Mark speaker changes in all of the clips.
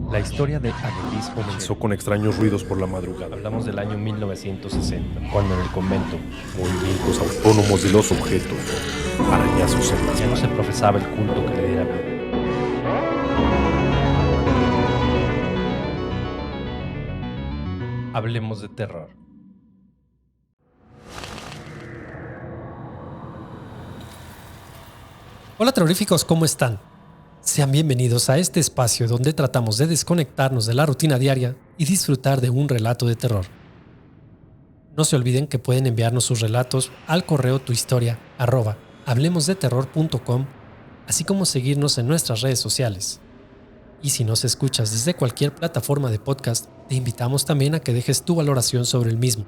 Speaker 1: La historia de Agelis
Speaker 2: Comenzó con extraños ruidos por la madrugada,
Speaker 1: Hablamos del año 1960, cuando en el convento
Speaker 2: movimientos autónomos de los objetos, arañazos en las
Speaker 1: ya no se
Speaker 2: paredes.
Speaker 1: profesaba el culto que le diera vida. Hablemos de terror.
Speaker 3: Hola terroríficos, ¿cómo están? Sean bienvenidos a este espacio donde tratamos de desconectarnos de la rutina diaria y disfrutar de un relato de terror. No se olviden que pueden enviarnos sus relatos al correo tuhistoria@hablemosdeterror.com, así como seguirnos en nuestras redes sociales. Y si nos escuchas desde cualquier plataforma de podcast, te invitamos también a que dejes tu valoración sobre el mismo.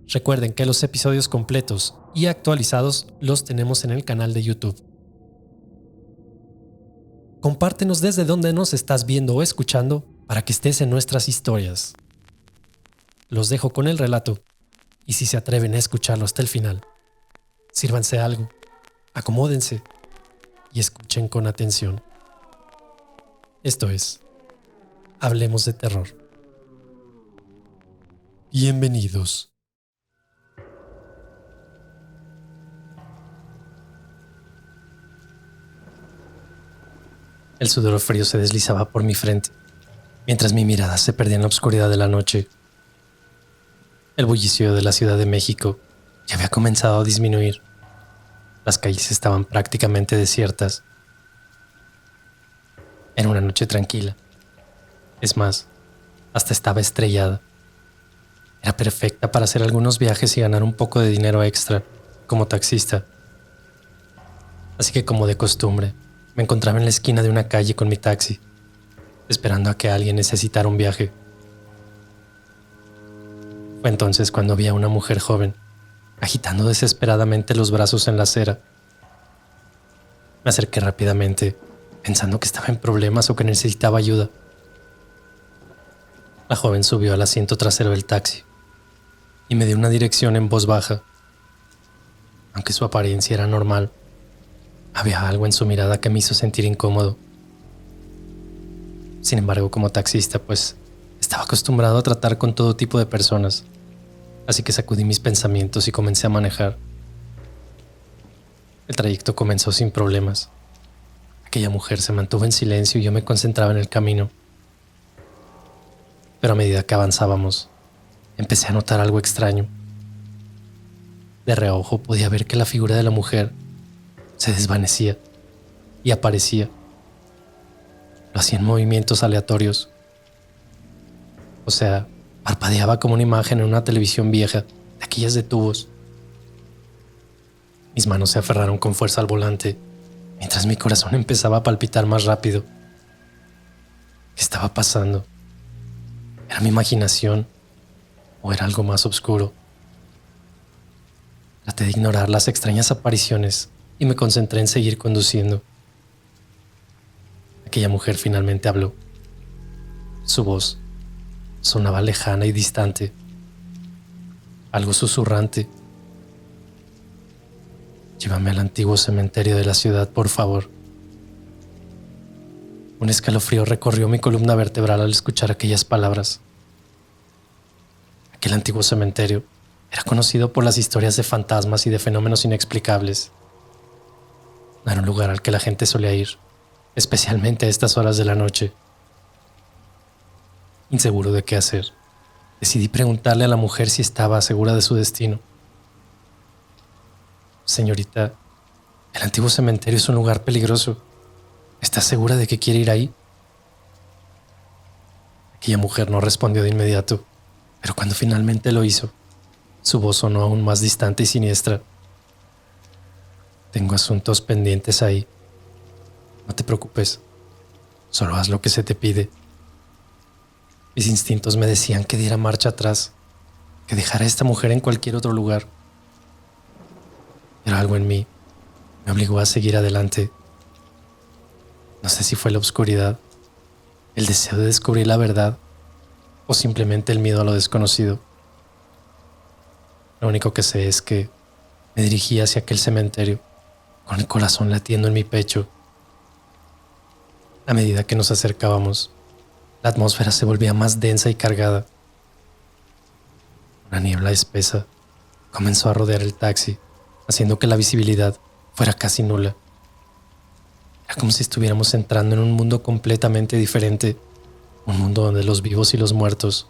Speaker 3: Recuerden que los episodios completos y actualizados los tenemos en el canal de YouTube. Compártenos desde donde nos estás viendo o escuchando para que estés en nuestras historias. Los dejo con el relato y si se atreven a escucharlo hasta el final, sírvanse algo, acomódense y escuchen con atención. Esto es Hablemos de Terror. Bienvenidos. El sudor frío se deslizaba por mi frente, mientras mi mirada se perdía en la oscuridad de la noche. El bullicio de la Ciudad de México ya había comenzado a disminuir. Las calles estaban prácticamente desiertas. Era una noche tranquila. Es más, hasta estaba estrellada. Era perfecta para hacer algunos viajes y ganar un poco de dinero extra como taxista. Así que, como de costumbre, me encontraba en la esquina de una calle con mi taxi, esperando a que alguien necesitara un viaje. Fue entonces cuando vi a una mujer joven, agitando desesperadamente los brazos en la acera. Me acerqué rápidamente, pensando que estaba en problemas o que necesitaba ayuda. La joven subió al asiento trasero del taxi y me dio una dirección en voz baja. Aunque su apariencia era normal, había algo en su mirada que me hizo sentir incómodo. Sin embargo, como taxista, pues estaba acostumbrado a tratar con todo tipo de personas, así que sacudí mis pensamientos y comencé a manejar. El trayecto comenzó sin problemas. Aquella mujer se mantuvo en silencio y yo me concentraba en el camino. Pero a medida que avanzábamos, empecé a notar algo extraño. De reojo podía ver que la figura de la mujer se desvanecía y aparecía. Lo hacía en movimientos aleatorios. O sea, parpadeaba como una imagen en una televisión vieja, de aquellas de tubos. Mis manos se aferraron con fuerza al volante, mientras mi corazón empezaba a palpitar más rápido. ¿Qué estaba pasando? ¿Era mi imaginación o era algo más oscuro? Traté de ignorar las extrañas apariciones y me concentré en seguir conduciendo. Aquella mujer finalmente habló. Su voz sonaba lejana y distante, algo susurrante. Llévame al antiguo cementerio de la ciudad, por favor. Un escalofrío recorrió mi columna vertebral al escuchar aquellas palabras. Aquel antiguo cementerio era conocido por las historias de fantasmas y de fenómenos inexplicables. No era un lugar al que la gente solía ir, especialmente a estas horas de la noche. Inseguro de qué hacer, decidí preguntarle a la mujer si estaba segura de su destino. Señorita, el antiguo cementerio es un lugar peligroso. ¿Estás segura de que quiere ir ahí? Aquella mujer no respondió de inmediato, pero cuando finalmente lo hizo, su voz sonó aún más distante y siniestra. Tengo asuntos pendientes ahí. No te preocupes, solo haz lo que se te pide. Mis instintos me decían que diera marcha atrás, que dejara a esta mujer en cualquier otro lugar. Pero algo en mí me obligó a seguir adelante. No sé si fue la oscuridad, el deseo de descubrir la verdad o simplemente el miedo a lo desconocido. Lo único que sé es que me dirigí hacia aquel cementerio, con el corazón latiendo en mi pecho. A medida que nos acercábamos, la atmósfera se volvía más densa y cargada. Una niebla espesa comenzó a rodear el taxi, haciendo que la visibilidad fuera casi nula. Era como si estuviéramos entrando en un mundo completamente diferente, un mundo donde los vivos y los muertos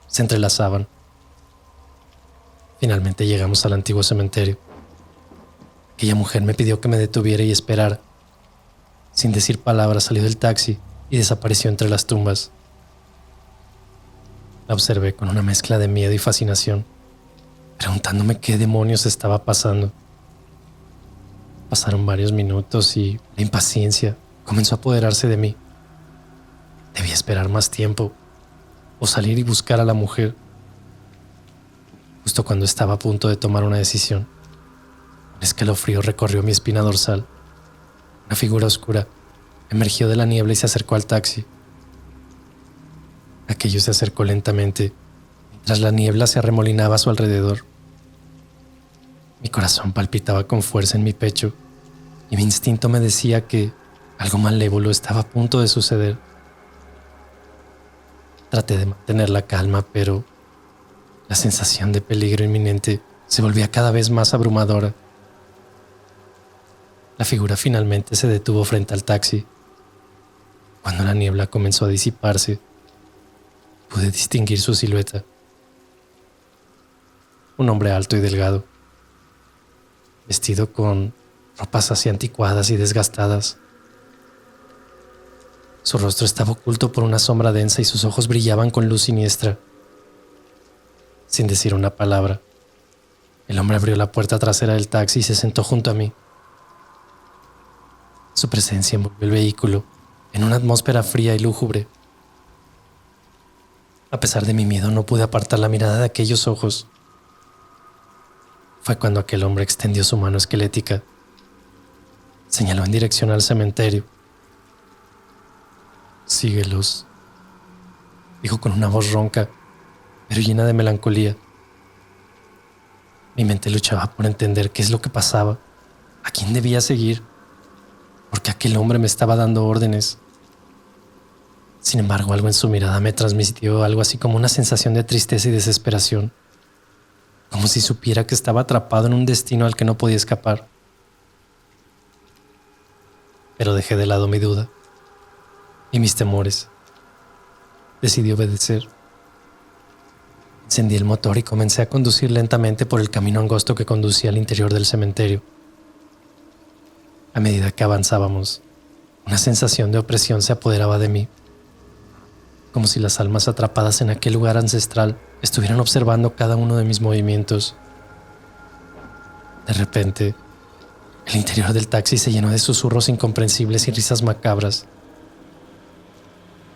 Speaker 3: se entrelazaban. Finalmente llegamos al antiguo cementerio. Aquella mujer me pidió que me detuviera y esperara. Sin decir palabras salió del taxi y desapareció entre las tumbas. La observé con una mezcla de miedo y fascinación, preguntándome qué demonios estaba pasando. Pasaron varios minutos y la impaciencia comenzó a apoderarse de mí. Debía esperar más tiempo o salir y buscar a la mujer. Justo cuando estaba a punto de tomar una decisión, un escalofrío recorrió mi espina dorsal. Una figura oscura emergió de la niebla y se acercó al taxi. Aquello se acercó lentamente, mientras la niebla se arremolinaba a su alrededor. Mi corazón palpitaba con fuerza en mi pecho y mi instinto me decía que algo malévolo estaba a punto de suceder. Traté de mantener la calma, pero la sensación de peligro inminente se volvía cada vez más abrumadora. La figura finalmente se detuvo frente al taxi. Cuando la niebla comenzó a disiparse, pude distinguir su silueta. Un hombre alto y delgado, vestido con ropas así anticuadas y desgastadas. Su rostro estaba oculto por una sombra densa y sus ojos brillaban con luz siniestra. Sin decir una palabra, el hombre abrió la puerta trasera del taxi y se sentó junto a mí. Su presencia envolvió el vehículo en una atmósfera fría y lúgubre. A pesar de mi miedo, no pude apartar la mirada de aquellos ojos. Fue cuando aquel hombre extendió su mano esquelética. Señaló en dirección al cementerio. «Síguelos», dijo con una voz ronca, pero llena de melancolía. Mi mente luchaba por entender qué es lo que pasaba, a quién debía seguir, porque aquel hombre me estaba dando órdenes. Sin embargo, algo en su mirada me transmitió algo así como una sensación de tristeza y desesperación, como si supiera que estaba atrapado en un destino al que no podía escapar. Pero dejé de lado mi duda y mis temores. Decidí obedecer. Encendí el motor y comencé a conducir lentamente por el camino angosto que conducía al interior del cementerio. A medida que avanzábamos, una sensación de opresión se apoderaba de mí, como si las almas atrapadas en aquel lugar ancestral estuvieran observando cada uno de mis movimientos. De repente, el interior del taxi se llenó de susurros incomprensibles y risas macabras.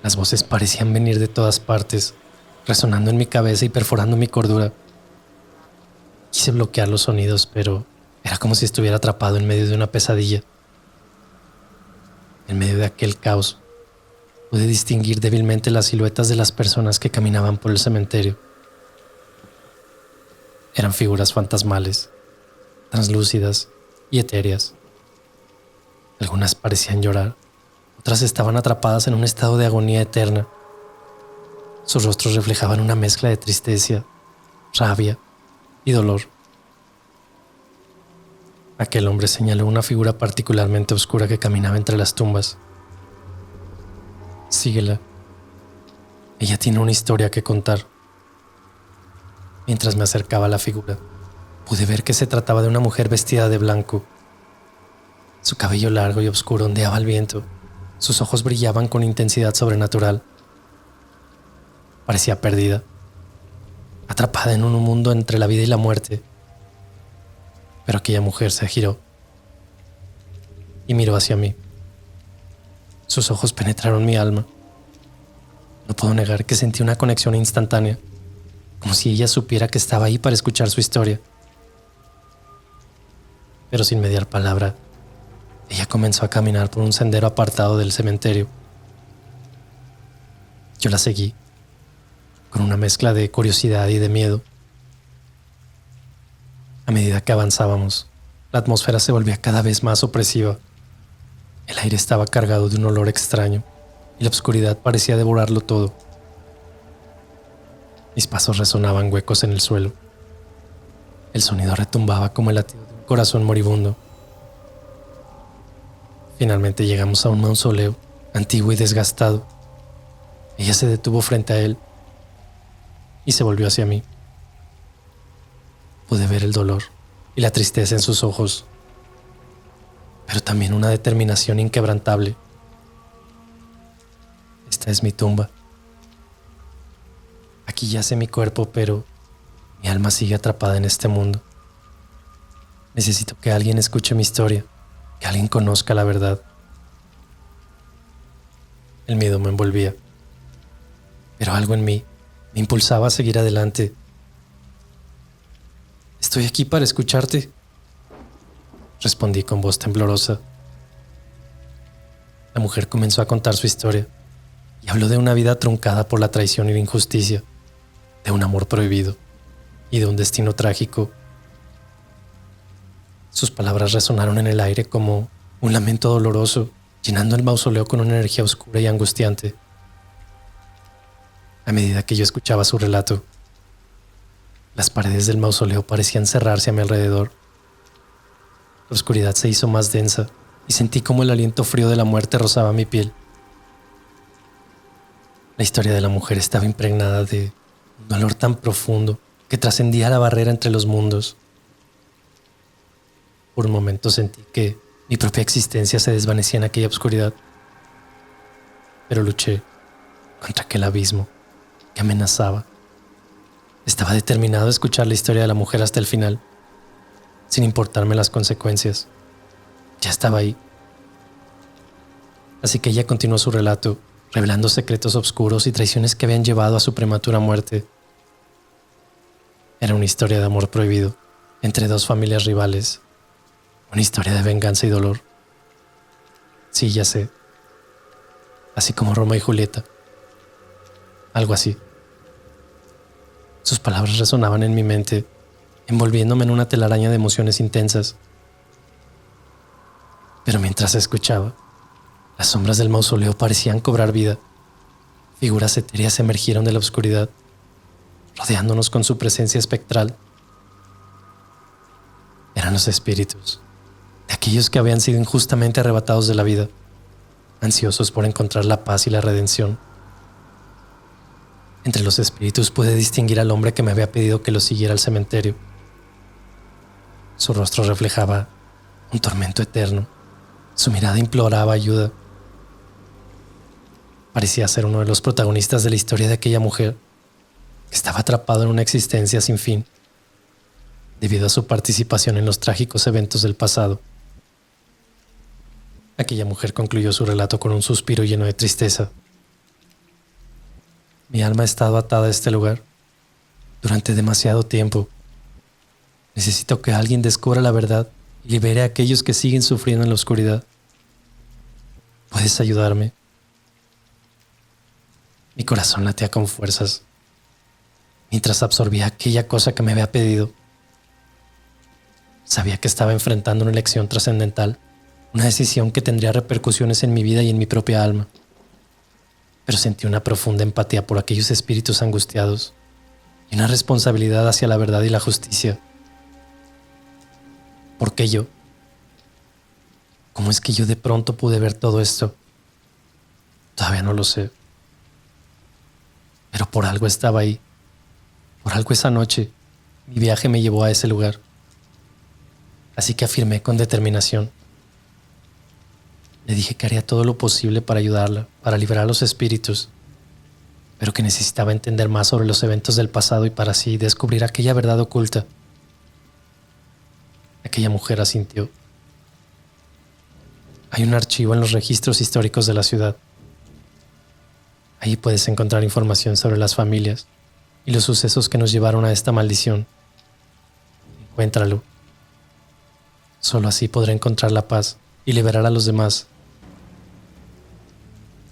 Speaker 3: Las voces parecían venir de todas partes, resonando en mi cabeza y perforando mi cordura. Quise bloquear los sonidos, pero era como si estuviera atrapado en medio de una pesadilla. En medio de aquel caos, pude distinguir débilmente las siluetas de las personas que caminaban por el cementerio. Eran figuras fantasmales, translúcidas y etéreas. Algunas parecían llorar, otras estaban atrapadas en un estado de agonía eterna. Sus rostros reflejaban una mezcla de tristeza, rabia y dolor. Aquel hombre señaló una figura particularmente oscura que caminaba entre las tumbas. «Síguela. Ella tiene una historia que contar». Mientras me acercaba a la figura, pude ver que se trataba de una mujer vestida de blanco. Su cabello largo y oscuro ondeaba al viento. Sus ojos brillaban con intensidad sobrenatural. Parecía perdida, atrapada en un mundo entre la vida y la muerte. Pero aquella mujer se giró y miró hacia mí. Sus ojos penetraron mi alma. No puedo negar que sentí una conexión instantánea, como si ella supiera que estaba ahí para escuchar su historia. Pero sin mediar palabra, ella comenzó a caminar por un sendero apartado del cementerio. Yo la seguí, con una mezcla de curiosidad y de miedo. A medida que avanzábamos, la atmósfera se volvía cada vez más opresiva. El aire estaba cargado de un olor extraño y la oscuridad parecía devorarlo todo. Mis pasos resonaban huecos en el suelo. El sonido retumbaba como el latido de un corazón moribundo. Finalmente llegamos a un mausoleo antiguo y desgastado. Ella se detuvo frente a él y se volvió hacia mí. Pude ver el dolor y la tristeza en sus ojos, pero también una determinación inquebrantable. Esta es mi tumba. Aquí yace mi cuerpo, pero mi alma sigue atrapada en este mundo. Necesito que alguien escuche mi historia, que alguien conozca la verdad. El miedo me envolvía, pero algo en mí me impulsaba a seguir adelante. Estoy aquí para escucharte, respondí con voz temblorosa. La mujer comenzó a contar su historia y habló de una vida truncada por la traición y la injusticia, de un amor prohibido y de un destino trágico. Sus palabras resonaron en el aire como un lamento doloroso, llenando el mausoleo con una energía oscura y angustiante. A medida que yo escuchaba su relato, las paredes del mausoleo parecían cerrarse a mi alrededor. La oscuridad se hizo más densa y sentí como el aliento frío de la muerte rozaba mi piel. La historia de la mujer estaba impregnada de un dolor tan profundo que trascendía la barrera entre los mundos. Por un momento sentí que mi propia existencia se desvanecía en aquella oscuridad, pero luché contra aquel abismo que amenazaba. Estaba determinado a escuchar la historia de la mujer hasta el final, sin importarme las consecuencias. Ya estaba ahí. Así que ella continuó su relato, revelando secretos oscuros y traiciones que habían llevado a su prematura muerte. Era una historia de amor prohibido entre dos familias rivales, una historia de venganza y dolor. Sí, ya sé. Así como Roma y Julieta. Algo así. Sus palabras resonaban en mi mente, envolviéndome en una telaraña de emociones intensas. Pero mientras escuchaba, las sombras del mausoleo parecían cobrar vida. Figuras etéreas emergieron de la oscuridad, rodeándonos con su presencia espectral. Eran los espíritus de aquellos que habían sido injustamente arrebatados de la vida, ansiosos por encontrar la paz y la redención. Entre los espíritus pude distinguir al hombre que me había pedido que lo siguiera al cementerio. Su rostro reflejaba un tormento eterno. Su mirada imploraba ayuda. Parecía ser uno de los protagonistas de la historia de aquella mujer que estaba atrapado en una existencia sin fin debido a su participación en los trágicos eventos del pasado. Aquella mujer concluyó su relato con un suspiro lleno de tristeza. Mi alma ha estado atada a este lugar durante demasiado tiempo. Necesito que alguien descubra la verdad y libere a aquellos que siguen sufriendo en la oscuridad. ¿Puedes ayudarme? Mi corazón latía con fuerzas mientras absorbía aquella cosa que me había pedido. Sabía que estaba enfrentando una elección trascendental, una decisión que tendría repercusiones en mi vida y en mi propia alma. Pero sentí una profunda empatía por aquellos espíritus angustiados y una responsabilidad hacia la verdad y la justicia. ¿Por qué yo? ¿Cómo es que yo de pronto pude ver todo esto? Todavía no lo sé. Pero por algo estaba ahí. Por algo esa noche mi viaje me llevó a ese lugar. Así que afirmé con determinación. Le dije que haría todo lo posible para ayudarla, para liberar a los espíritus, pero que necesitaba entender más sobre los eventos del pasado y para así descubrir aquella verdad oculta. Aquella mujer asintió. Hay un archivo en los registros históricos de la ciudad. Ahí puedes encontrar información sobre las familias y los sucesos que nos llevaron a esta maldición. Encuéntralo. Solo así podré encontrar la paz y liberar a los demás.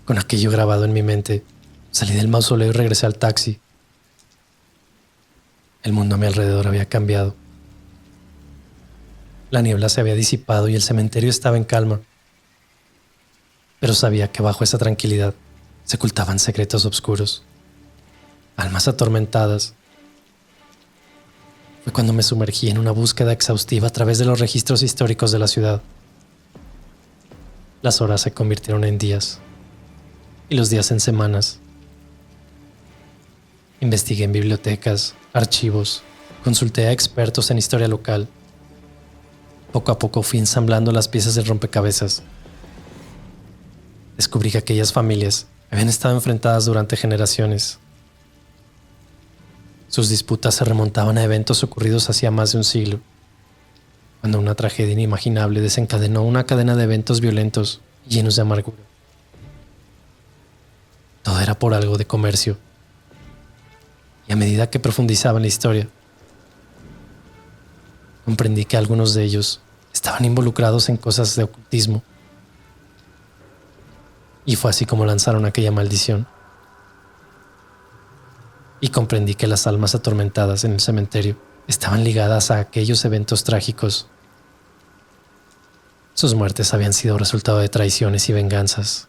Speaker 3: Con aquello grabado en mi mente, salí del mausoleo y regresé al taxi. El mundo a mi alrededor había cambiado. La niebla se había disipado y el cementerio estaba en calma. pero sabía que bajo esa tranquilidad se ocultaban secretos oscuros, almas atormentadas. Fue cuando me sumergí en una búsqueda exhaustiva a través de los registros históricos de la ciudad. Las horas se convirtieron en días y los días en semanas. Investigué en bibliotecas, archivos, consulté a expertos en historia local. Poco a poco fui ensamblando las piezas del rompecabezas. Descubrí que aquellas familias habían estado enfrentadas durante generaciones. Sus disputas se remontaban a eventos ocurridos hacía más de un siglo, cuando una tragedia inimaginable desencadenó una cadena de eventos violentos y llenos de amargura. Todo era por algo de comercio. Y a medida que profundizaba en la historia, comprendí que algunos de ellos estaban involucrados en cosas de ocultismo. Y fue así como lanzaron aquella maldición. Y comprendí que las almas atormentadas en el cementerio estaban ligadas a aquellos eventos trágicos. Sus muertes habían sido resultado de traiciones y venganzas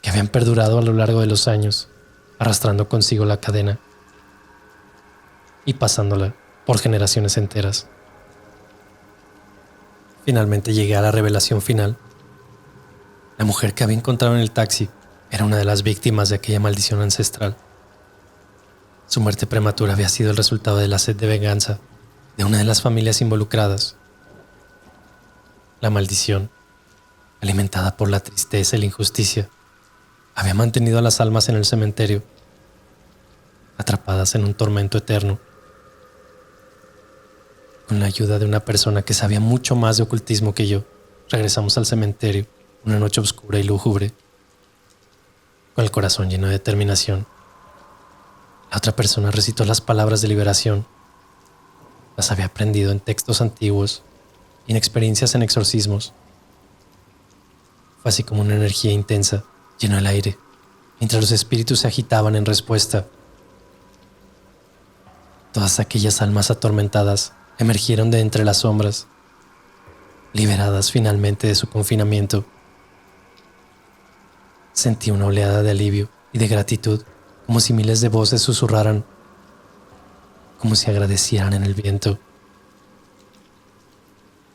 Speaker 3: que habían perdurado a lo largo de los años, arrastrando consigo la cadena y pasándola por generaciones enteras. Finalmente llegué a la revelación final. La mujer que había encontrado en el taxi era una de las víctimas de aquella maldición ancestral. Su muerte prematura había sido el resultado de la sed de venganza de una de las familias involucradas. La maldición, alimentada por la tristeza y la injusticia, había mantenido a las almas en el cementerio, atrapadas en un tormento eterno. Con la ayuda de una persona que sabía mucho más de ocultismo que yo, regresamos al cementerio una noche oscura y lúgubre, con el corazón lleno de determinación. La otra persona recitó las palabras de liberación. Las había aprendido en textos antiguos y en experiencias en exorcismos. Fue así como una energía intensa llenó el aire, mientras los espíritus se agitaban en respuesta. Todas aquellas almas atormentadas emergieron de entre las sombras, liberadas finalmente de su confinamiento. Sentí una oleada de alivio y de gratitud, como si miles de voces susurraran, como si agradecieran en el viento.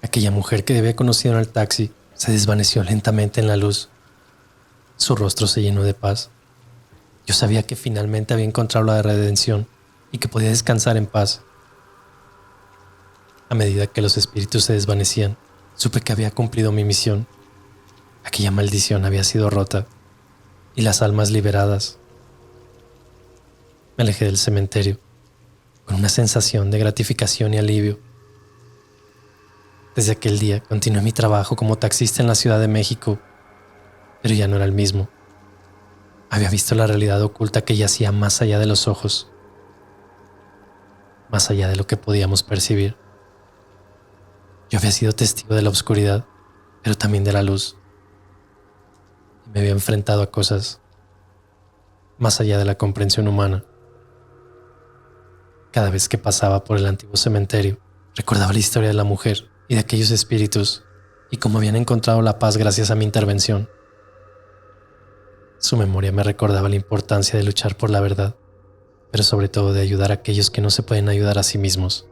Speaker 3: Aquella mujer que había conocido en el taxi se desvaneció lentamente en la luz. Su rostro se llenó de paz. Yo sabía que finalmente había encontrado la redención y que podía descansar en paz. A medida que los espíritus se desvanecían, supe que había cumplido mi misión. Aquella maldición había sido rota y las almas liberadas. Me alejé del cementerio con una sensación de gratificación y alivio. Desde aquel día continué mi trabajo como taxista en la Ciudad de México, pero ya no era el mismo. Había visto la realidad oculta que yacía más allá de los ojos, más allá de lo que podíamos percibir. Yo había sido testigo de la oscuridad, pero también de la luz. Y me había enfrentado a cosas más allá de la comprensión humana. Cada vez que pasaba por el antiguo cementerio, recordaba la historia de la mujer y de aquellos espíritus y cómo habían encontrado la paz gracias a mi intervención. Su memoria me recordaba la importancia de luchar por la verdad, pero sobre todo de ayudar a aquellos que no se pueden ayudar a sí mismos.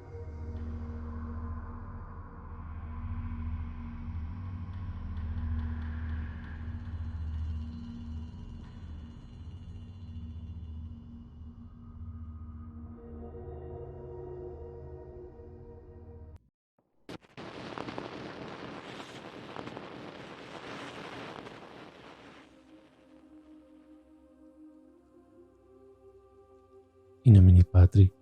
Speaker 4: In nomine Patri,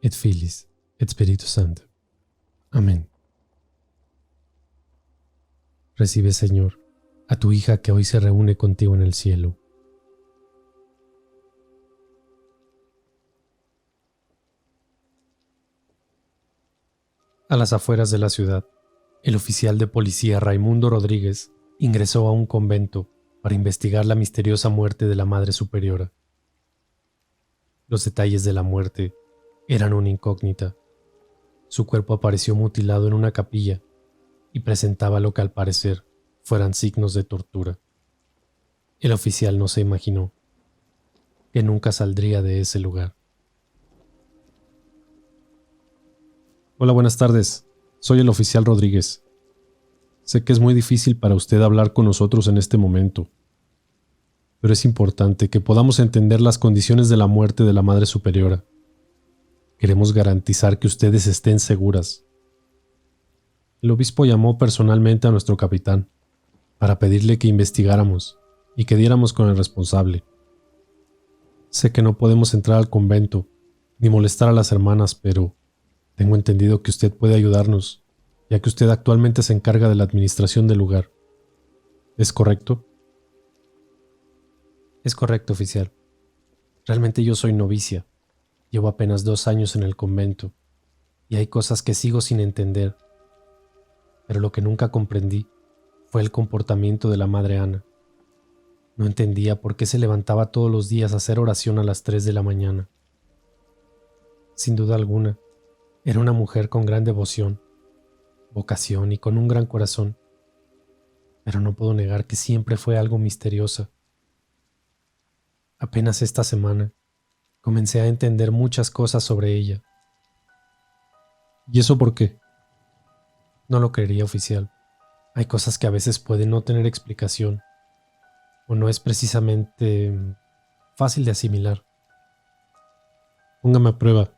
Speaker 4: et Filis, et Spiritus Sancto. Amén. Recibe, Señor, a tu hija que hoy se reúne contigo en el cielo. A las afueras de la ciudad, el oficial de policía Raimundo Rodríguez ingresó a un convento para investigar la misteriosa muerte de la Madre Superiora. Los detalles de la muerte eran una incógnita. Su cuerpo apareció mutilado en una capilla y presentaba lo que al parecer fueran signos de tortura. El oficial no se imaginó que nunca saldría de ese lugar. Hola, buenas tardes. Soy el oficial Rodríguez. Sé que es muy difícil para usted hablar con nosotros en este momento, pero es importante que podamos entender las condiciones de la muerte de la Madre Superiora. Queremos garantizar que ustedes estén seguras. El obispo llamó personalmente a nuestro capitán para pedirle que investigáramos y que diéramos con el responsable. Sé que no podemos entrar al convento ni molestar a las hermanas, pero tengo entendido que usted puede ayudarnos, ya que usted actualmente se encarga de la administración del lugar. ¿Es correcto? Es correcto, oficial. Realmente yo soy novicia. Llevo apenas 2 años en el convento y hay cosas que sigo sin entender. Pero lo que nunca comprendí fue el comportamiento de la Madre Ana. No entendía por qué se levantaba todos los días a hacer oración a las 3 de la mañana. Sin duda alguna, era una mujer con gran devoción, vocación y con un gran corazón, pero no puedo negar que siempre fue algo misteriosa. Apenas esta semana comencé a entender muchas cosas sobre ella. ¿Y eso por qué? No lo creería, oficial. Hay cosas que a veces pueden no tener explicación, o no es precisamente fácil de asimilar. Póngame a prueba.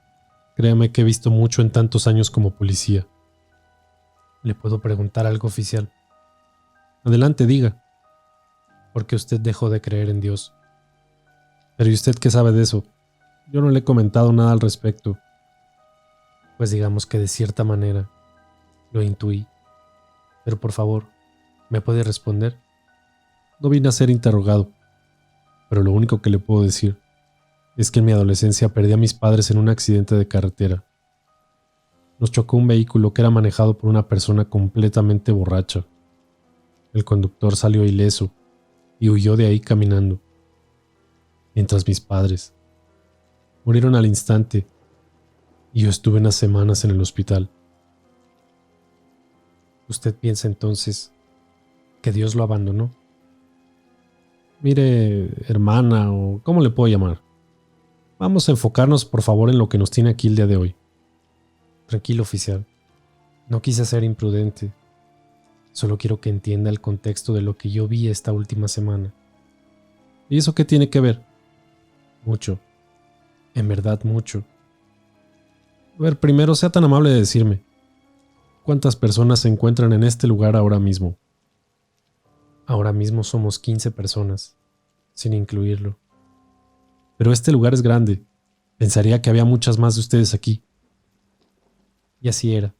Speaker 4: Créame que he visto mucho en tantos años como policía. ¿Le puedo preguntar algo, oficial? Adelante, diga. ¿Por qué usted dejó de creer en Dios? Pero ¿y usted qué sabe de eso? Yo no le he comentado nada al respecto. Pues digamos que de cierta manera lo intuí. Pero por favor, ¿me puede responder? No vine a ser interrogado, pero lo único que le puedo decir es que en mi adolescencia perdí a mis padres en un accidente de carretera. Nos chocó un vehículo que era manejado por una persona completamente borracha. El conductor salió ileso y huyó de ahí caminando, mientras mis padres murieron al instante y yo estuve unas semanas en el hospital. ¿Usted piensa entonces que Dios lo abandonó? Mire, hermana, o ¿cómo le puedo llamar? Vamos a enfocarnos por favor en lo que nos tiene aquí el día de hoy. Tranquilo, oficial. No quise ser imprudente. Solo quiero que entienda el contexto de lo que yo vi esta última semana. ¿Y eso qué tiene que ver? Mucho. En verdad, mucho. A ver, primero sea tan amable de decirme, ¿cuántas personas se encuentran en este lugar ahora mismo? Ahora mismo somos 15 personas, sin incluirlo. Pero este lugar es grande. Pensaría que había muchas más de ustedes aquí. Y así era,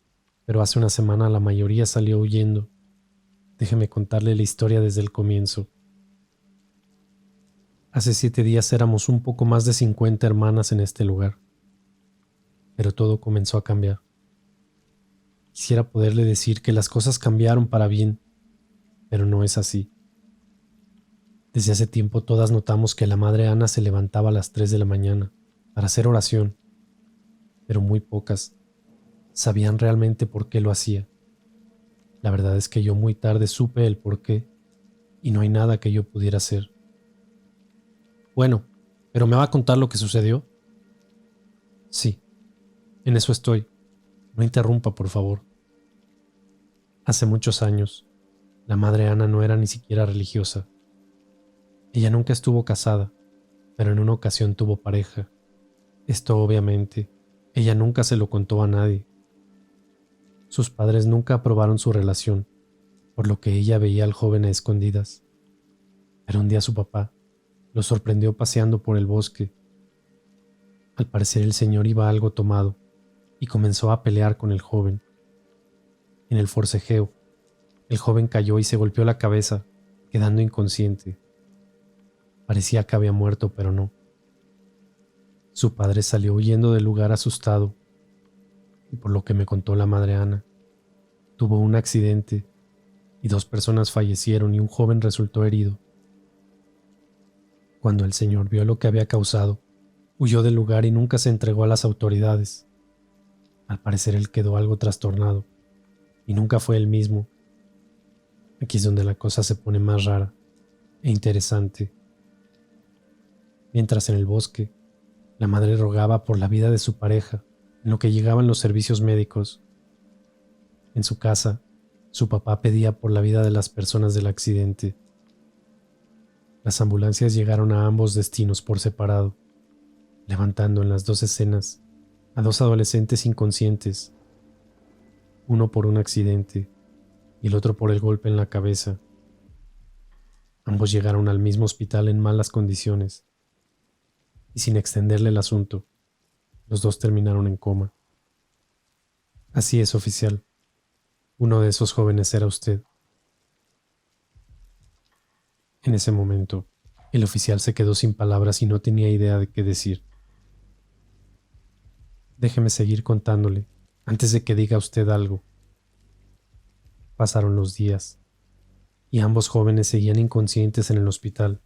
Speaker 4: pero hace una semana la mayoría salió huyendo. Déjeme contarle la historia desde el comienzo. Hace 7 días éramos un poco más de 50 hermanas en este lugar. Pero todo comenzó a cambiar. Quisiera poderle decir que las cosas cambiaron para bien, pero no es así. Desde hace tiempo todas notamos que la Madre Ana se levantaba a las 3 de la mañana para hacer oración, pero muy pocas sabían realmente por qué lo hacía. La verdad es que yo muy tarde supe el por qué y no hay nada que yo pudiera hacer. Bueno, ¿pero me va a contar lo que sucedió? Sí, en eso estoy. No interrumpa, por favor. Hace muchos años, la Madre Ana no era ni siquiera religiosa. Ella nunca estuvo casada, pero en una ocasión tuvo pareja. Esto obviamente, ella nunca se lo contó a nadie. Sus padres nunca aprobaron su relación, por lo que ella veía al joven a escondidas. Pero un día su papá lo sorprendió paseando por el bosque. Al parecer el señor iba algo tomado y comenzó a pelear con el joven. En el forcejeo, el joven cayó y se golpeó la cabeza, quedando inconsciente. Parecía que había muerto, pero no. Su padre salió huyendo del lugar asustado, y por lo que me contó la Madre Ana, tuvo un accidente y 2 personas fallecieron y un joven resultó herido. Cuando el señor vio lo que había causado, huyó del lugar y nunca se entregó a las autoridades. Al parecer él quedó algo trastornado y nunca fue el mismo. Aquí es donde la cosa se pone más rara. e interesante. Mientras en el bosque, la madre rogaba por la vida de su pareja, en lo que llegaban los servicios médicos. En su casa, su papá pedía por la vida de las personas del accidente. Las ambulancias llegaron a ambos destinos por separado, levantando en las dos escenas a dos adolescentes inconscientes, uno por un accidente y el otro por el golpe en la cabeza. Ambos llegaron al mismo hospital en malas condiciones, y sin extenderle el asunto, los dos terminaron en coma. Así es, oficial. Uno de esos jóvenes era usted. En ese momento, el oficial se quedó sin palabras y no tenía idea de qué decir. Déjeme seguir contándole, antes de que diga usted algo. Pasaron los días, y ambos jóvenes seguían inconscientes en el hospital.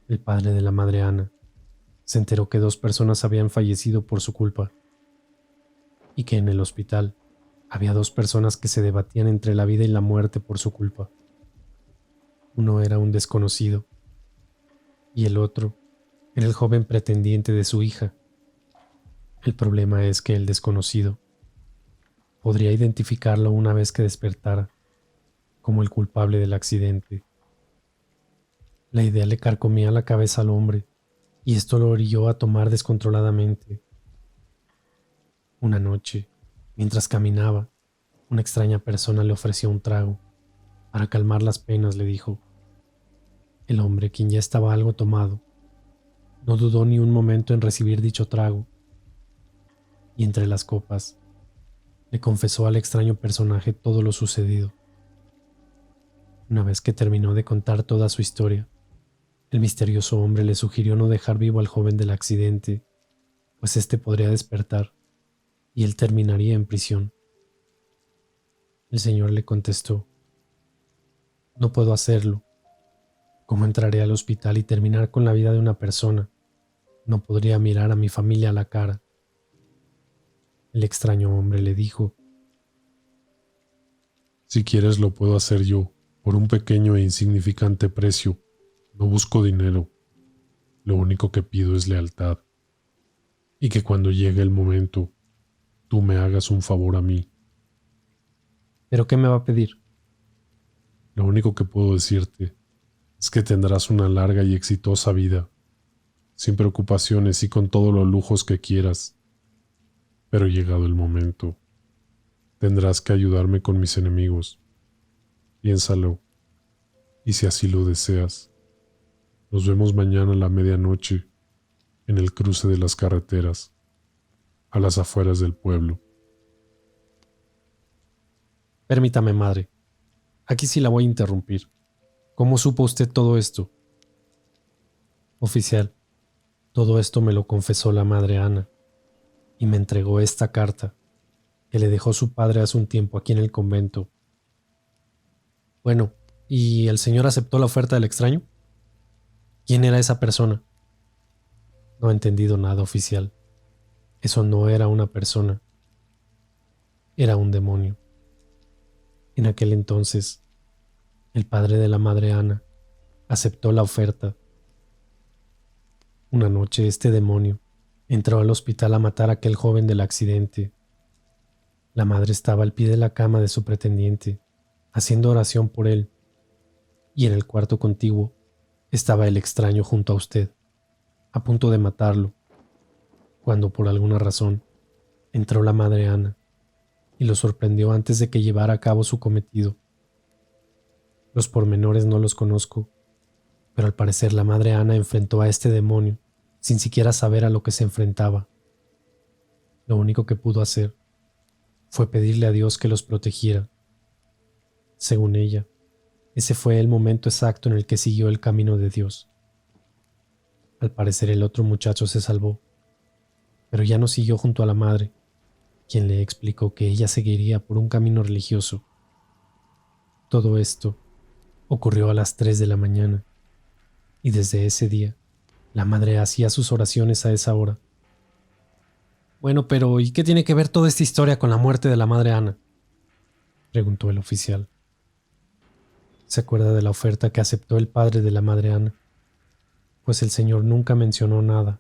Speaker 4: El padre de la madre Ana se enteró que 2 personas habían fallecido por su culpa, y que en el hospital había 2 personas que se debatían entre la vida y la muerte por su culpa. Uno era un desconocido, y el otro era el joven pretendiente de su hija. El problema es que el desconocido podría identificarlo una vez que despertara como el culpable del accidente. La idea le carcomía la cabeza al hombre, y esto lo orilló a tomar descontroladamente. Una noche, mientras caminaba, una extraña persona le ofreció un trago. Para calmar las penas, le dijo. El hombre, quien ya estaba algo tomado, no dudó ni un momento en recibir dicho trago, y entre las copas le confesó al extraño personaje todo lo sucedido. Una vez que terminó de contar toda su historia, el misterioso hombre le sugirió no dejar vivo al joven del accidente, pues éste podría despertar y él terminaría en prisión. El señor le contestó: no puedo hacerlo. ¿Cómo entraré al hospital y terminar con la vida de una persona? No podría mirar a mi familia a la cara. El extraño hombre le dijo:
Speaker 2: Si quieres lo puedo hacer yo, por un pequeño e insignificante precio. No busco dinero. Lo único que pido es lealtad. Y que cuando llegue el momento, tú me hagas un favor a mí.
Speaker 4: ¿Pero qué me va a pedir?
Speaker 2: Lo único que puedo decirte es que tendrás una larga y exitosa vida, sin preocupaciones y con todos los lujos que quieras. Pero llegado el momento, tendrás que ayudarme con mis enemigos. Piénsalo, y si así lo deseas, nos vemos mañana a la medianoche en el cruce de las carreteras, a las afueras del pueblo.
Speaker 4: Permítame, madre. Aquí sí la voy a interrumpir. ¿Cómo supo usted todo esto? Oficial, todo esto me lo confesó la madre Ana, y me entregó esta carta que le dejó su padre hace un tiempo aquí en el convento. Bueno, ¿y el señor aceptó la oferta del extraño? ¿Quién era esa persona? No he entendido nada, oficial. Eso no era una persona. Era un demonio. En aquel entonces, el padre de la madre Ana aceptó la oferta. Una noche este demonio entró al hospital a matar a aquel joven del accidente. La madre estaba al pie de la cama de su pretendiente, haciendo oración por él, y en el cuarto contiguo estaba el extraño junto a usted, a punto de matarlo, cuando por alguna razón entró la madre Ana y lo sorprendió antes de que llevara a cabo su cometido. Los pormenores no los conozco, pero al parecer la madre Ana enfrentó a este demonio sin siquiera saber a lo que se enfrentaba. Lo único que pudo hacer fue pedirle a Dios que los protegiera. Según ella, ese fue el momento exacto en el que siguió el camino de Dios. Al parecer el otro muchacho se salvó, pero ya no siguió junto a la madre, quien le explicó que ella seguiría por un camino religioso. Todo esto ocurrió a las 3 de la mañana, y desde ese día la madre hacía sus oraciones a esa hora. Bueno, pero ¿y qué tiene que ver toda esta historia con la muerte de la madre Ana?, preguntó el oficial. Se acuerda de la oferta que aceptó el padre de la madre Ana, pues el señor nunca mencionó nada,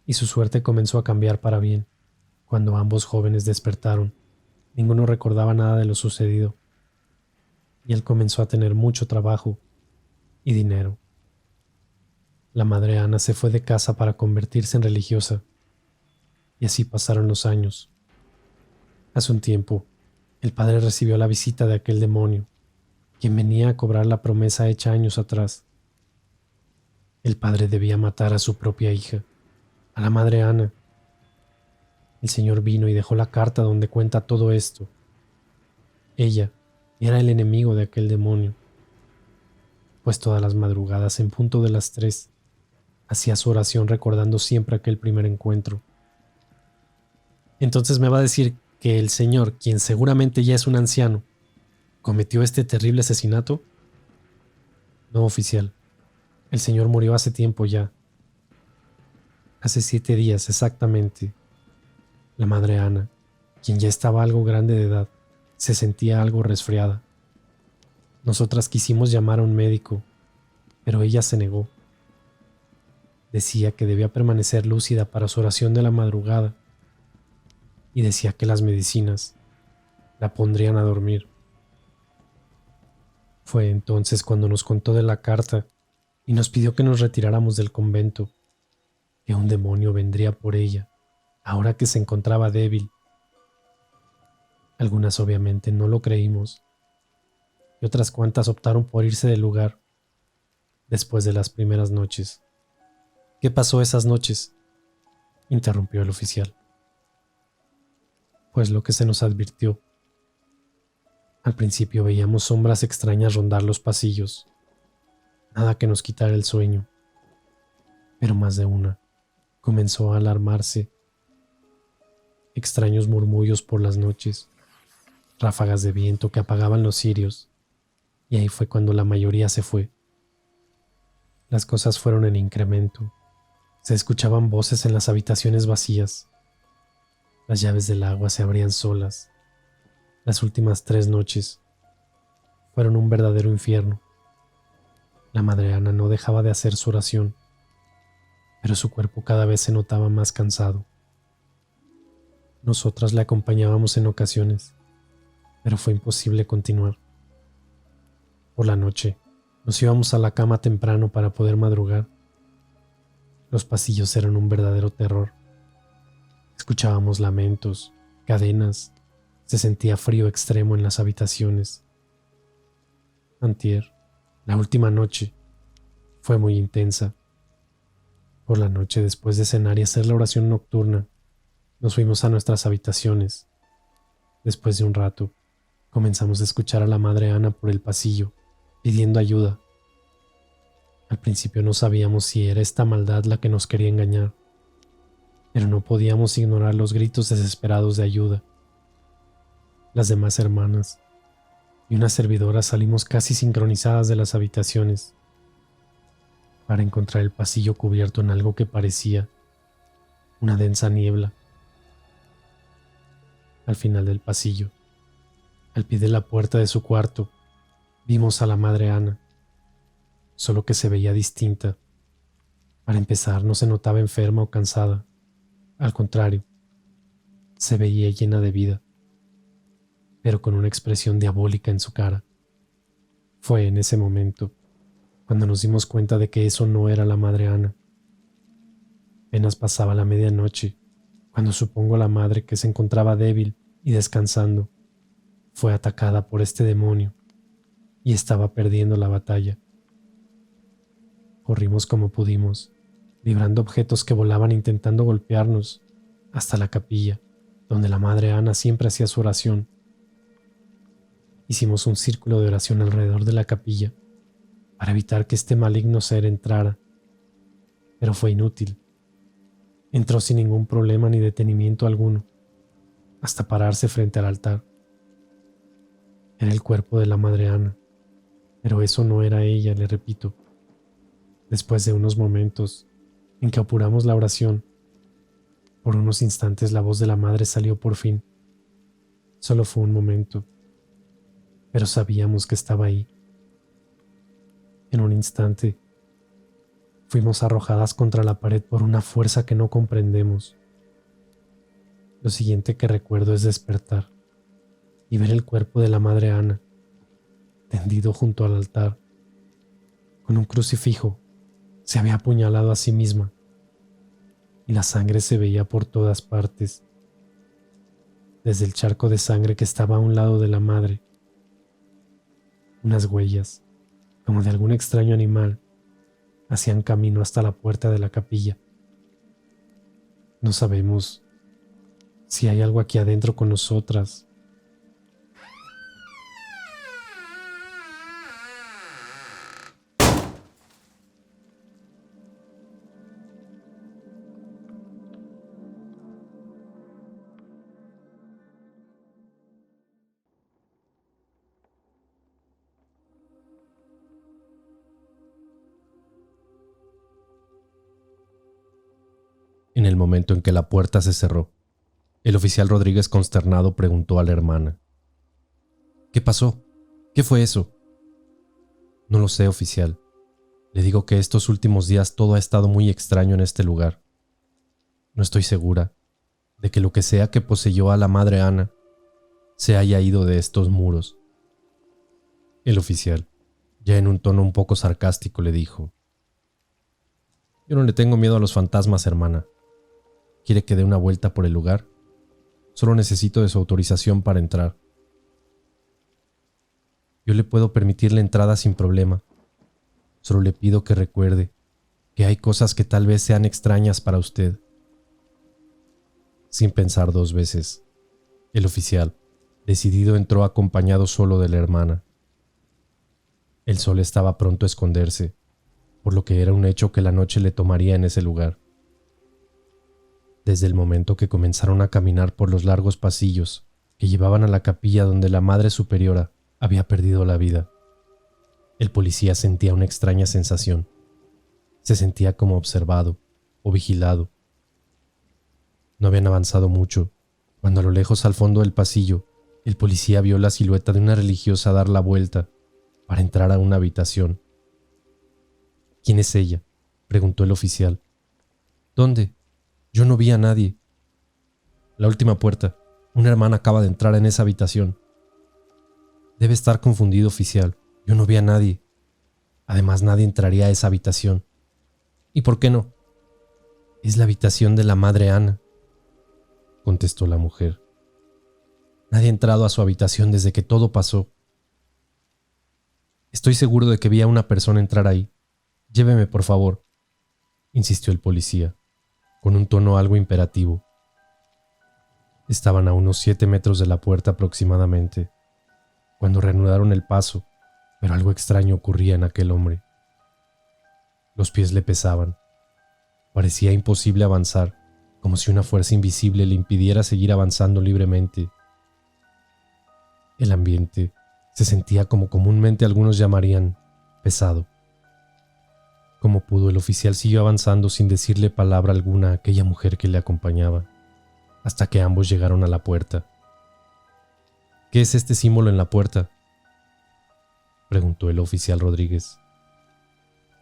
Speaker 4: y su suerte comenzó a cambiar para bien. Cuando ambos jóvenes despertaron, ninguno recordaba nada de lo sucedido, y él comenzó a tener mucho trabajo y dinero. La madre Ana se fue de casa para convertirse en religiosa, y así pasaron los años. Hace un tiempo, el padre recibió la visita de aquel demonio, quien venía a cobrar la promesa hecha años atrás. El padre debía matar a su propia hija, a la madre Ana. El señor vino y dejó la carta donde cuenta todo esto. Ella era el enemigo de aquel demonio, pues todas las madrugadas en punto de las 3 hacía su oración recordando siempre aquel primer encuentro. Entonces me va a decir que el señor, quien seguramente ya es un anciano, cometió este terrible asesinato. No, oficial. El señor murió hace tiempo ya. Hace 7 días exactamente. La madre Ana, quien ya estaba algo grande de edad, se sentía algo resfriada. Nosotras quisimos llamar a un médico, pero ella se negó. Decía que debía permanecer lúcida para su oración de la madrugada y decía que las medicinas la pondrían a dormir. Fue entonces cuando nos contó de la carta y nos pidió que nos retiráramos del convento, que un demonio vendría por ella, ahora que se encontraba débil. Algunas obviamente no lo creímos, y otras cuantas optaron por irse del lugar después de las primeras noches. ¿Qué pasó esas noches?, interrumpió el oficial. Pues lo que se nos advirtió. Al principio veíamos sombras extrañas rondar los pasillos, nada que nos quitara el sueño, pero más de una comenzó a alarmarse. Extraños murmullos por las noches, ráfagas de viento que apagaban los cirios, y ahí fue cuando la mayoría se fue. Las cosas fueron en incremento. Se escuchaban voces en las habitaciones vacías. Las llaves del agua se abrían solas. Las últimas 3 noches fueron un verdadero infierno. La madre Ana no dejaba de hacer su oración, pero su cuerpo cada vez se notaba más cansado. Nosotras le acompañábamos en ocasiones, pero fue imposible continuar. Por la noche, nos íbamos a la cama temprano para poder madrugar. Los pasillos eran un verdadero terror. Escuchábamos lamentos, cadenas, se sentía frío extremo en las habitaciones. Antier, la última noche, fue muy intensa. Por la noche, después de cenar y hacer la oración nocturna, nos fuimos a nuestras habitaciones. Después de un rato, comenzamos a escuchar a la madre Ana por el pasillo, pidiendo ayuda. Al principio no sabíamos si era esta maldad la que nos quería engañar, pero no podíamos ignorar los gritos desesperados de ayuda. Las demás hermanas y una servidora salimos casi sincronizadas de las habitaciones para encontrar el pasillo cubierto en algo que parecía una densa niebla. Al final del pasillo, al pie de la puerta de su cuarto, vimos a la madre Ana, solo que se veía distinta. Para empezar, no se notaba enferma o cansada. Al contrario, se veía llena de vida, pero con una expresión diabólica en su cara. Fue en ese momento cuando nos dimos cuenta de que eso no era la madre Ana. Apenas pasaba la medianoche, cuando supongo la madre, que se encontraba débil y descansando, fue atacada por este demonio y estaba perdiendo la batalla. Corrimos como pudimos, librando objetos que volaban intentando golpearnos, hasta la capilla, donde la madre Ana siempre hacía su oración. Hicimos un círculo de oración alrededor de la capilla para evitar que este maligno ser entrara, pero fue inútil. Entró sin ningún problema ni detenimiento alguno, hasta pararse frente al altar. Era el cuerpo de la madre Ana, pero eso no era ella, le repito. Después de unos momentos en que apuramos la oración, por unos instantes la voz de la madre salió por fin. Solo fue un momento, pero sabíamos que estaba ahí, En un instante, fuimos arrojadas contra la pared por una fuerza que no comprendemos. Lo siguiente que recuerdo es despertar y ver el cuerpo de la madre Ana, tendido junto al altar. Con un crucifijo, se había apuñalado a sí misma y la sangre se veía por todas partes. Desde el charco de sangre que estaba a un lado de la madre, unas huellas, como de algún extraño animal, hacían camino hasta la puerta de la capilla. No sabemos si hay algo aquí adentro con nosotras.
Speaker 1: En el momento en que la puerta se cerró, el oficial Rodríguez, consternado, preguntó a la hermana: ¿Qué pasó? ¿Qué fue eso? No lo sé, oficial. Le digo que estos últimos días todo ha estado muy extraño en este lugar. No estoy segura de que lo que sea que poseyó a la madre Ana se haya ido de estos muros. El oficial, ya en un tono un poco sarcástico, le dijo: Yo no le tengo miedo a los fantasmas, hermana. ¿Quiere que dé una vuelta por el lugar? Solo necesito de su autorización para entrar. Yo le puedo permitir la entrada sin problema. Solo le pido que recuerde que hay cosas que tal vez sean extrañas para usted. Sin pensar dos veces, el oficial, decidido, entró acompañado solo de la hermana. El sol estaba pronto a esconderse, por lo que era un hecho que la noche le tomaría en ese lugar. Desde el momento que comenzaron a caminar por los largos pasillos que llevaban a la capilla donde la Madre Superiora había perdido la vida, el policía sentía una extraña sensación. Se sentía como observado o vigilado. No habían avanzado mucho, cuando a lo lejos, al fondo del pasillo, el policía vio la silueta de una religiosa dar la vuelta para entrar a una habitación. ¿Quién es ella?, preguntó el oficial. ¿Dónde? Yo no vi a nadie. La última puerta. Una hermana acaba de entrar en esa habitación. Debe estar confundido, oficial. Yo no vi a nadie. Además, nadie entraría a esa habitación. ¿Y por qué no? Es la habitación de la madre Ana, contestó la mujer. Nadie ha entrado a su habitación desde que todo pasó. Estoy seguro de que vi a una persona entrar ahí. Lléveme, por favor, insistió el policía, con un tono algo imperativo. Estaban a unos 7 metros de la puerta aproximadamente, cuando reanudaron el paso, pero algo extraño ocurría en aquel hombre. Los pies le pesaban. Parecía imposible avanzar, como si una fuerza invisible le impidiera seguir avanzando libremente. El ambiente se sentía, como comúnmente algunos llamarían, pesado. Como pudo, el oficial siguió avanzando sin decirle palabra alguna a aquella mujer que le acompañaba, hasta que ambos llegaron a la puerta. ¿Qué es este símbolo en la puerta?, preguntó el oficial Rodríguez.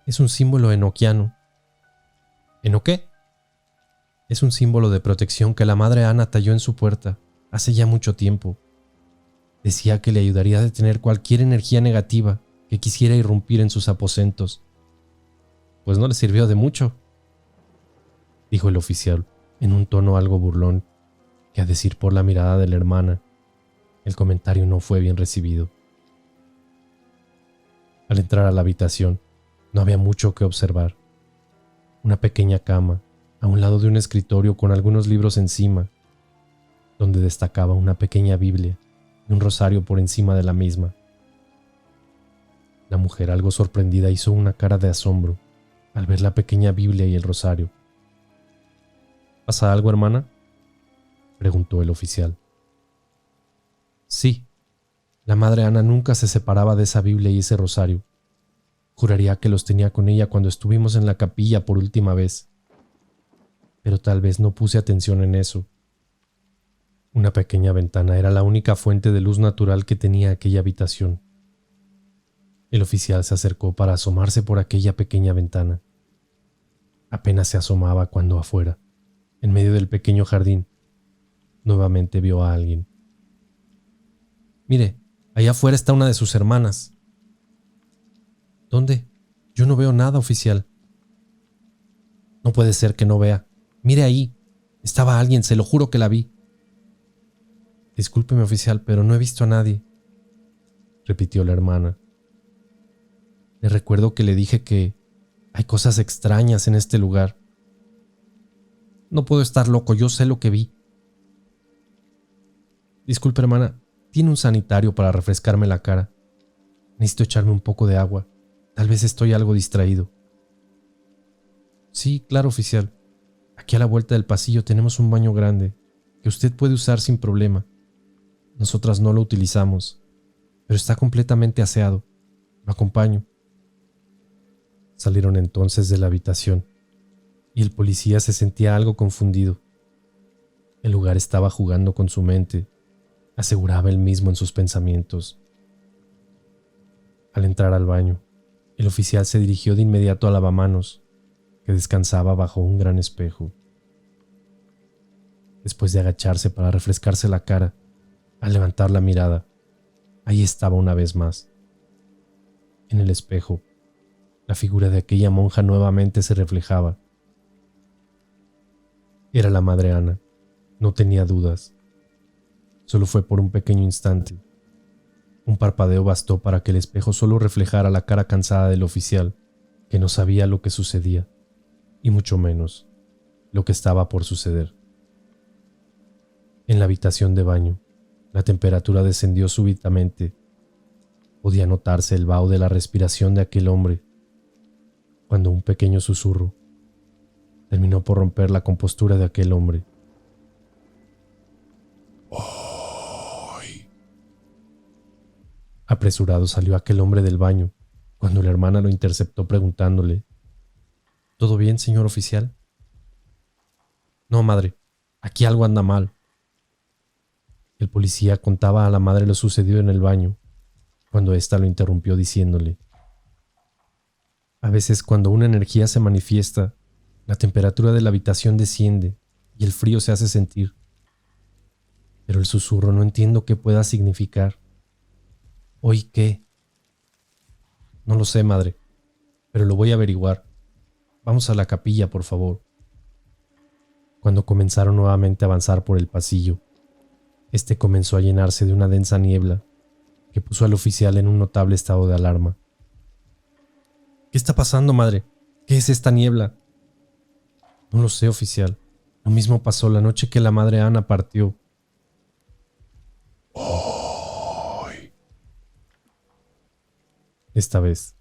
Speaker 1: Es un símbolo enoquiano. ¿Eno qué? Es un símbolo de protección que la madre Ana talló en su puerta hace ya mucho tiempo. Decía que le ayudaría a detener cualquier energía negativa que quisiera irrumpir en sus aposentos. Pues no le sirvió de mucho, dijo el oficial en un tono algo burlón, que a decir por la mirada de la hermana, el comentario no fue bien recibido. Al entrar a la habitación, no había mucho que observar. Una pequeña cama, a un lado de un escritorio con algunos libros encima, donde destacaba una pequeña Biblia y un rosario por encima de la misma. La mujer, algo sorprendida, hizo una cara de asombro al ver la pequeña Biblia y el rosario. ¿Pasa algo, hermana?, preguntó el oficial. Sí, la madre Ana nunca se separaba de esa Biblia y ese rosario. Juraría que los tenía con ella cuando estuvimos en la capilla por última vez. Pero tal vez no puse atención en eso. Una pequeña ventana era la única fuente de luz natural que tenía aquella habitación. El oficial se acercó para asomarse por aquella pequeña ventana. Apenas se asomaba cuando afuera, en medio del pequeño jardín, nuevamente vio a alguien. Mire, allá afuera está una de sus hermanas. ¿Dónde? Yo no veo nada, oficial. No puede ser que no vea. Mire ahí. Estaba alguien, se lo juro que la vi. Discúlpeme, oficial, pero no he visto a nadie, repitió la hermana. Le recuerdo que le dije que hay cosas extrañas en este lugar. No puedo estar loco, yo sé lo que vi. Disculpe, hermana, ¿tiene un sanitario para refrescarme la cara? Necesito echarme un poco de agua. Tal vez estoy algo distraído. Sí, claro, oficial. Aquí a la vuelta del pasillo tenemos un baño grande que usted puede usar sin problema. Nosotras no lo utilizamos, pero está completamente aseado. Lo acompaño. Salieron entonces de la habitación y el policía se sentía algo confundido. El lugar estaba jugando con su mente, aseguraba él mismo en sus pensamientos. Al entrar al baño, el oficial se dirigió de inmediato al lavamanos, que descansaba bajo un gran espejo. Después de agacharse para refrescarse la cara, al levantar la mirada, ahí estaba una vez más. En el espejo, la figura de aquella monja nuevamente se reflejaba. Era la madre Ana, no tenía dudas. Solo fue por un pequeño instante. Un parpadeo bastó para que el espejo solo reflejara la cara cansada del oficial, que no sabía lo que sucedía, y mucho menos lo que estaba por suceder. En la habitación de baño, la temperatura descendió súbitamente. Podía notarse el vaho de la respiración de aquel hombre, cuando un pequeño susurro terminó por romper la compostura de aquel hombre. Apresurado salió aquel hombre del baño, cuando la hermana lo interceptó preguntándole: ¿Todo bien, señor oficial? No, madre, aquí algo anda mal. El policía contaba a la madre lo sucedido en el baño, cuando ésta lo interrumpió diciéndole: a veces cuando una energía se manifiesta, la temperatura de la habitación desciende y el frío se hace sentir. Pero el susurro no entiendo qué pueda significar. ¿Hoy qué? No lo sé, madre, pero lo voy a averiguar. Vamos a la capilla, por favor. Cuando comenzaron nuevamente a avanzar por el pasillo, este comenzó a llenarse de una densa niebla que puso al oficial en un notable estado de alarma. ¿Qué está pasando, madre? ¿Qué es esta niebla? No lo sé, oficial. Lo mismo pasó la noche que la madre Ana partió. Esta vez,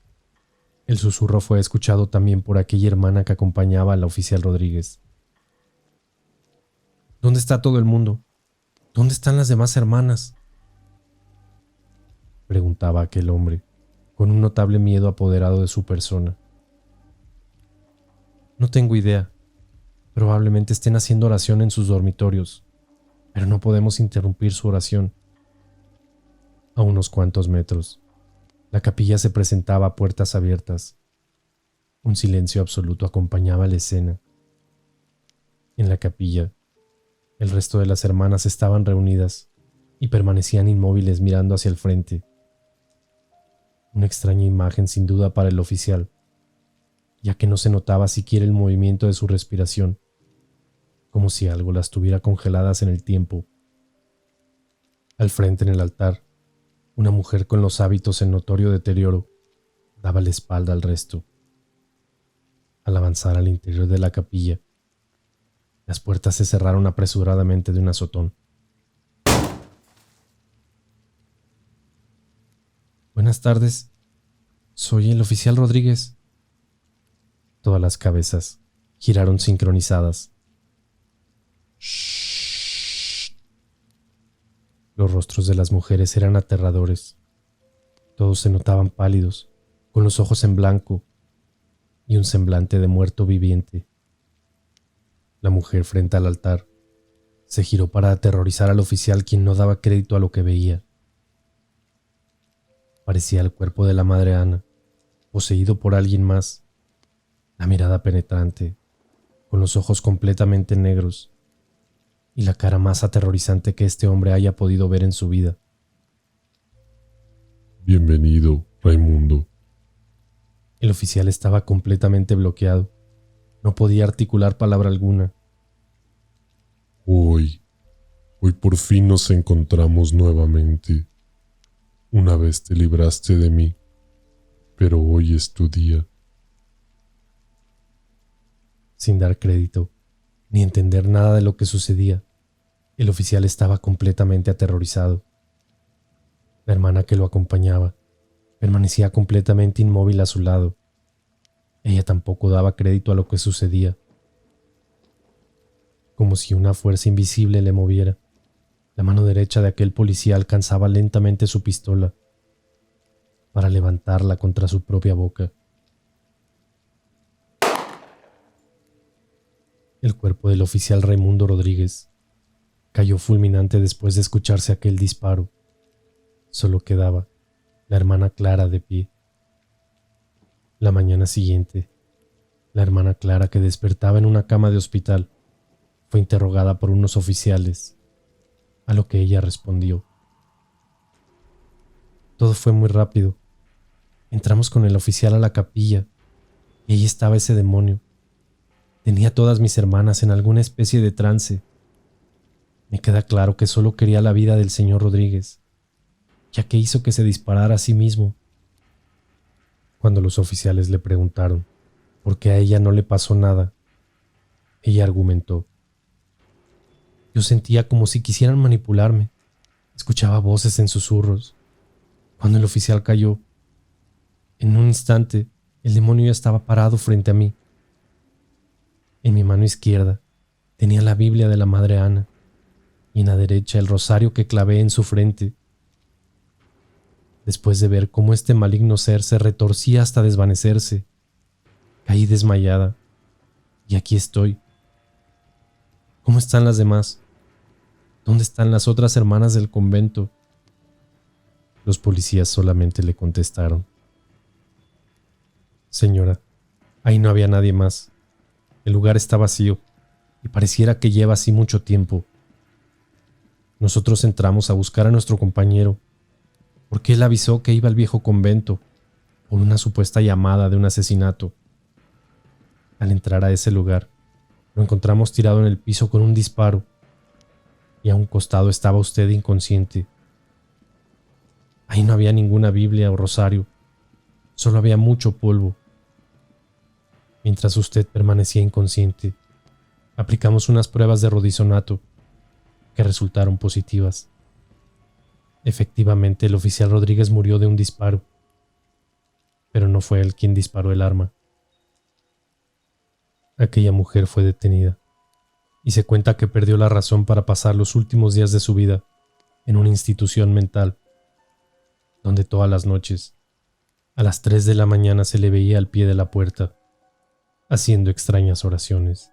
Speaker 1: el susurro fue escuchado también por aquella hermana que acompañaba a la oficial Rodríguez. ¿Dónde está todo el mundo? ¿Dónde están las demás hermanas?, preguntaba aquel hombre, con un notable miedo apoderado de su persona. No tengo idea. Probablemente estén haciendo oración en sus dormitorios, pero no podemos interrumpir su oración. A unos cuantos metros, la capilla se presentaba a puertas abiertas. Un silencio absoluto acompañaba la escena. En la capilla, el resto de las hermanas estaban reunidas y permanecían inmóviles mirando hacia el frente. Una extraña imagen sin duda para el oficial, ya que no se notaba siquiera el movimiento de su respiración, como si algo las tuviera congeladas en el tiempo. Al frente en el altar, una mujer con los hábitos en notorio deterioro daba la espalda al resto. Al avanzar al interior de la capilla, las puertas se cerraron apresuradamente de un azotón. Buenas tardes, soy el oficial Rodríguez. Todas las cabezas giraron sincronizadas. Shh. Los rostros de las mujeres eran aterradores. Todos se notaban pálidos, con los ojos en blanco y un semblante de muerto viviente. La mujer frente al altar se giró para aterrorizar al oficial, quien no daba crédito a lo que veía. Parecía el cuerpo de la madre Ana, poseído por alguien más, la mirada penetrante, con los ojos completamente negros y la cara más aterrorizante que este hombre haya podido ver en su vida.
Speaker 2: Bienvenido, Raimundo.
Speaker 1: El oficial estaba completamente bloqueado. No podía articular palabra alguna.
Speaker 2: Hoy por fin nos encontramos nuevamente. Una vez te libraste de mí, pero hoy es tu día.
Speaker 1: Sin dar crédito, ni entender nada de lo que sucedía, el oficial estaba completamente aterrorizado. La hermana que lo acompañaba permanecía completamente inmóvil a su lado. Ella tampoco daba crédito a lo que sucedía. Como si una fuerza invisible le moviera, la mano derecha de aquel policía alcanzaba lentamente su pistola para levantarla contra su propia boca. El cuerpo del oficial Raimundo Rodríguez cayó fulminante después de escucharse aquel disparo. Solo quedaba la hermana Clara de pie. La mañana siguiente, la hermana Clara, que despertaba en una cama de hospital, fue interrogada por unos oficiales, a lo que ella respondió. Todo fue muy rápido. Entramos con el oficial a la capilla y ahí estaba ese demonio. Tenía a todas mis hermanas en alguna especie de trance. Me queda claro que solo quería la vida del señor Rodríguez, ya que hizo que se disparara a sí mismo. Cuando los oficiales le preguntaron por qué a ella no le pasó nada, ella argumentó: yo sentía como si quisieran manipularme. Escuchaba voces en susurros. Cuando el oficial cayó, en un instante, el demonio ya estaba parado frente a mí. En mi mano izquierda tenía la Biblia de la madre Ana y en la derecha el rosario que clavé en su frente. Después de ver cómo este maligno ser se retorcía hasta desvanecerse, caí desmayada y aquí estoy. ¿Cómo están las demás? ¿Dónde están las otras hermanas del convento? Los policías solamente le contestaron: señora, ahí no había nadie más. El lugar está vacío y pareciera que lleva así mucho tiempo. Nosotros entramos a buscar a nuestro compañero porque él avisó que iba al viejo convento por una supuesta llamada de un asesinato. Al entrar a ese lugar, lo encontramos tirado en el piso con un disparo y a un costado estaba usted inconsciente. Ahí no había ninguna Biblia o rosario, solo había mucho polvo. Mientras usted permanecía inconsciente, aplicamos unas pruebas de rodizonato que resultaron positivas. Efectivamente, el oficial Rodríguez murió de un disparo, pero no fue él quien disparó el arma. Aquella mujer fue detenida y se cuenta que perdió la razón para pasar los últimos días de su vida en una institución mental, donde todas las noches, a las 3 de la mañana, se le veía al pie de la puerta, haciendo extrañas oraciones.